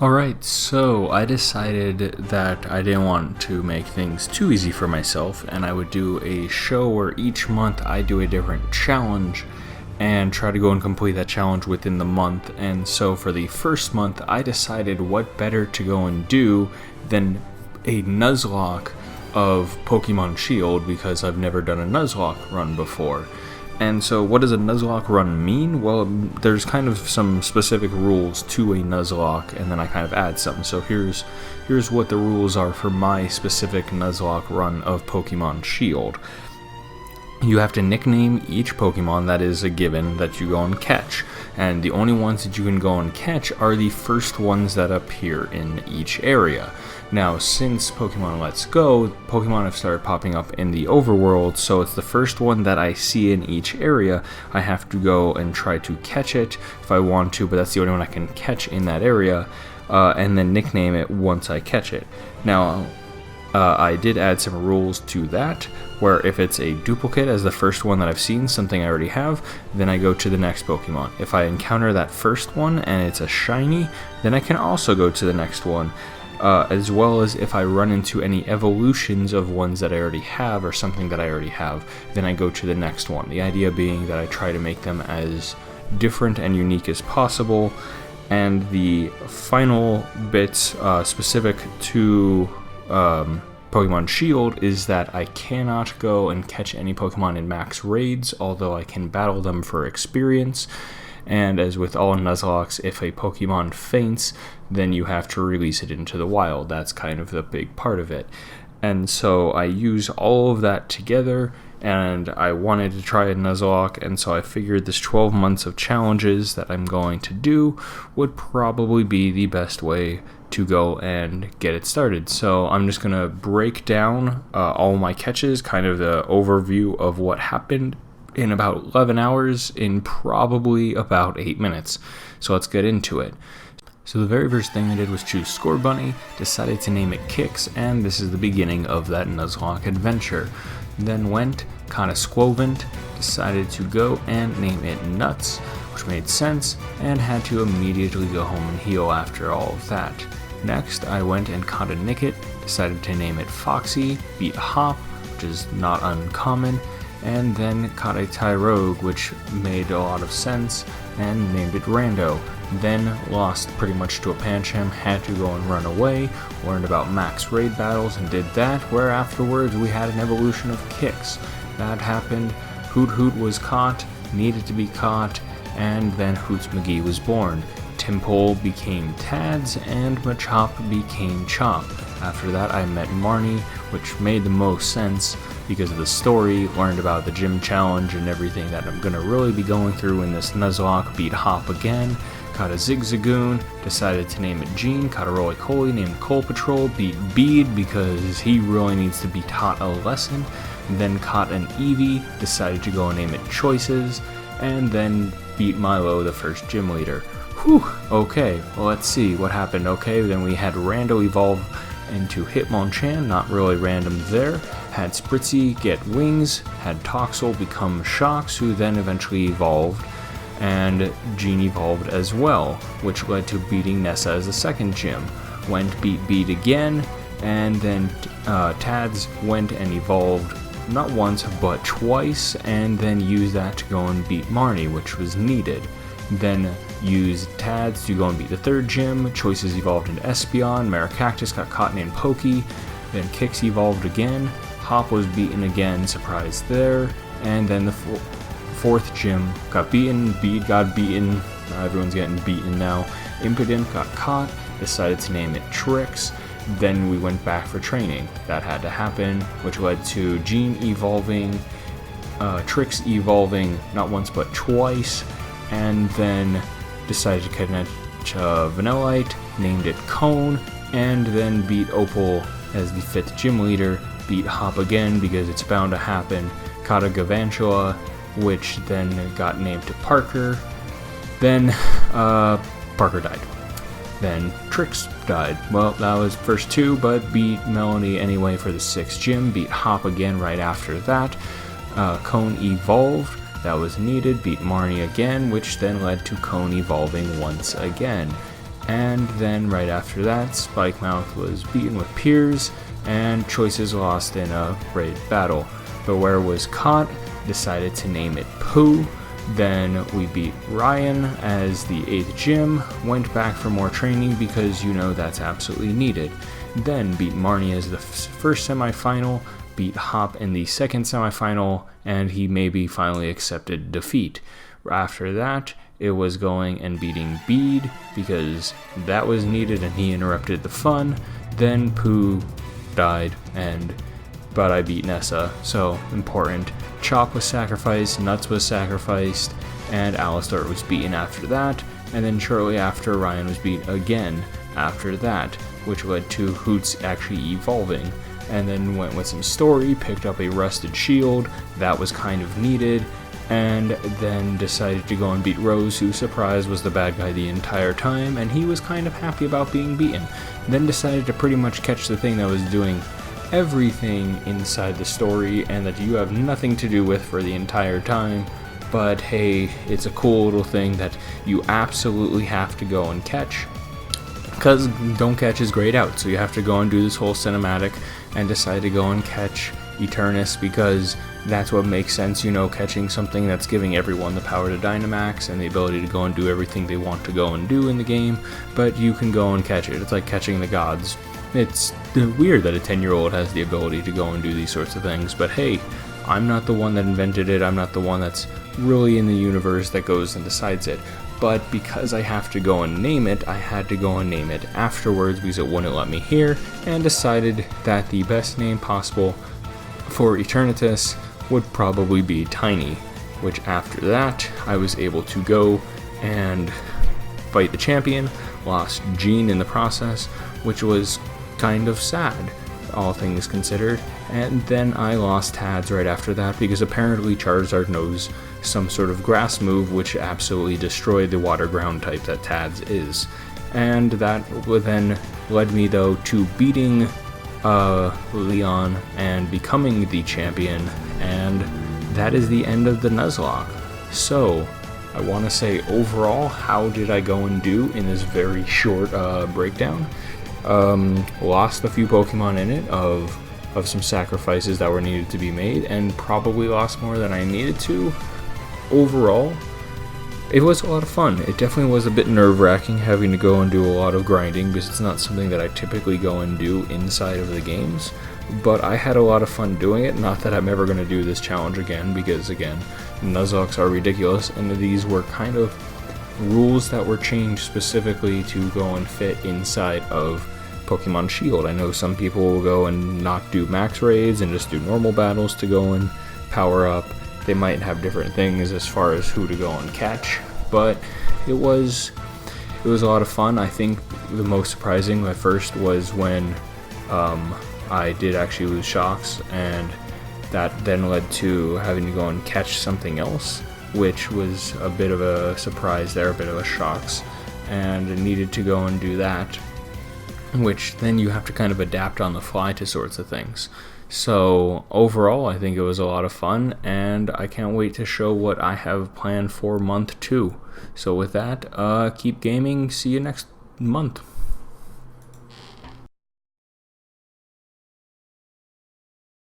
Alright, so I decided that I didn't want to make things too easy for myself, and I would do a show where each month I do a different challenge and try to go and complete that challenge within the month. And so for the first month, I decided what better to go and do than a Nuzlocke of Pokemon Shield, because I've never done a Nuzlocke run before. And so what does a Nuzlocke run mean? Well, there's kind of some specific rules to a Nuzlocke, and then I kind of add something. So here's what the rules are for my specific Nuzlocke run of Pokemon Shield. You have to nickname each Pokemon, that is a given, that you go and catch. And the only ones that you can go and catch are the first ones that appear in each area. Now, since Pokemon Let's Go, Pokemon have started popping up in the overworld, so it's the first one that I see in each area. I have to go and try to catch it if I want to, but that's the only one I can catch in that area, and then nickname it once I catch it. Now, I did add some rules to that, where if it's a duplicate as the first one that I've seen, something I already have, then I go to the next Pokemon. If I encounter that first one and it's a shiny, then I can also go to the next one, as well as if I run into any evolutions of ones that I already have or something that I already have, then I go to the next one. The idea being that I try to make them as different and unique as possible. And the final bits specific to Pokemon Shield is that I cannot go and catch any Pokemon in max raids, although I can battle them for experience. And as with all Nuzlockes, if a Pokemon faints, then you have to release it into the wild. That's kind of the big part of it. And so I use all of that together, and I wanted to try a Nuzlocke, and so I figured this 12 months of challenges that I'm going to do would probably be the best way to go and get it started. So I'm just going to break down all my catches, kind of the overview of what happened in about 11 hours in probably about 8 minutes. So let's get into it. So the very first thing I did was choose Scorbunny, decided to name it Kix, and this is the beginning of that Nuzlocke adventure. Then went, caught a Squovent, decided to go and name it Nuts, which made sense, and had to immediately go home and heal after all of that. Next, I went and caught a Nickit, decided to name it Foxy, beat Hop, which is not uncommon, and then caught a Tyrogue, which made a lot of sense, and named it Rando. Then lost pretty much to a Pancham, had to go and run away, learned about max raid battles and did that, where afterwards we had an evolution of Kix. That happened, Hoot Hoot was caught, needed to be caught, and then Hoots McGee was born. Timpole became Tads, and Machop became Chop. After that I met Marnie, which made the most sense because of the story, learned about the gym challenge and everything that I'm going to really be going through in this Nuzlocke, beat Hop again, caught a Zigzagoon, decided to name it Gene, caught a Roly-Poly named Coal Patrol, beat Bede because he really needs to be taught a lesson, then caught an Eevee, decided to go and name it Choices, and then beat Milo, the first gym leader. Whew, okay, well let's see what happened. Okay, then we had Rando evolve into Hitmonchan, not really random there, had Spritzy get wings, had Toxel become Shocks, who then eventually evolved, and Gene evolved as well, which led to beating Nessa as the second gym. Went beat Bede again, and then Tads went and evolved not once but twice, and then used that to go and beat Marnie, which was needed. Then used Tads to go and beat the third gym. Choices evolved into Espeon, Maracactus got caught named Pokey, then Kix evolved again, Hop was beaten again, surprise there, and then the fourth gym got beaten, Bede got beaten, everyone's getting beaten now, Impidimp got caught, decided to name it Trix, then we went back for training. That had to happen, which led to Gene evolving, Trix evolving not once but twice, and then decided to connect Vanillite, named it Cone, and then beat Opal as the 5th gym leader, beat Hop again because it's bound to happen, caught a Galvantula, which then got named to Parker, then Parker died. Then Trix died. Well, that was first two, but beat Melanie anyway for the 6th gym, beat Hop again right after that, Cone evolved, that was needed, beat Marnie again, which then led to Cone evolving once again. And then right after that, Spikemouth was beaten with Piers, and Choices lost in a raid battle. Beware was caught, decided to name it Pooh. Then we beat Ryan as the 8th gym, went back for more training because that's absolutely needed. Then beat Marnie as the first semifinal, beat Hop in the second semifinal, and he maybe finally accepted defeat. After that, it was going and beating Bede because that was needed and he interrupted the fun. Then Pooh died, but I beat Nessa, so important. Chop was sacrificed, Nuts was sacrificed, and Alistar was beaten after that, and then shortly after Ryan was beat again after that, which led to Hoots actually evolving, and then went with some story, picked up a rusted shield, that was kind of needed, and then decided to go and beat Rose, who, surprise, was the bad guy the entire time, and he was kind of happy about being beaten. Then decided to pretty much catch the thing that was doing everything inside the story and that you have nothing to do with for the entire time, but hey, it's a cool little thing that you absolutely have to go and catch, because don't catch is grayed out, so you have to go and do this whole cinematic and decide to go and catch Eternus, because that's what makes sense, catching something that's giving everyone the power to Dynamax and the ability to go and do everything they want to go and do in the game, but you can go and catch it. It's like catching the gods. It's weird that a 10-year-old has the ability to go and do these sorts of things, but hey, I'm not the one that invented it, I'm not the one that's really in the universe that goes and decides it, but because I have to go and name it, I had to go and name it afterwards because it wouldn't let me here, and decided that the best name possible for Eternatus would probably be Tiny, which after that, I was able to go and fight the champion, lost Jean in the process, which was kind of sad, all things considered, and then I lost Tads right after that because apparently Charizard knows some sort of grass move which absolutely destroyed the water ground type that Tads is. And that then led me though to beating Leon and becoming the champion, and that is the end of the Nuzlocke. So I want to say overall, how did I go and do in this very short breakdown? Lost a few Pokemon in it of some sacrifices that were needed to be made, and probably lost more than I needed to. Overall, it was a lot of fun. It definitely was a bit nerve-wracking having to go and do a lot of grinding because it's not something that I typically go and do inside of the games, but I had a lot of fun doing it. Not that I'm ever going to do this challenge again because, again, Nuzlocks are ridiculous, and these were kind of rules that were changed specifically to go and fit inside of Pokemon Shield. I know some people will go and not do max raids and just do normal battles to go and power up. They might have different things as far as who to go and catch, but it was a lot of fun. I think the most surprising at first was when I did actually lose Shocks, and that then led to having to go and catch something else, which was a bit of a surprise there, a bit of a Shocks, and needed to go and do that, which then you have to kind of adapt on the fly to sorts of things. So overall, I think it was a lot of fun, and I can't wait to show what I have planned for month 2. So with that, keep gaming. See you next month.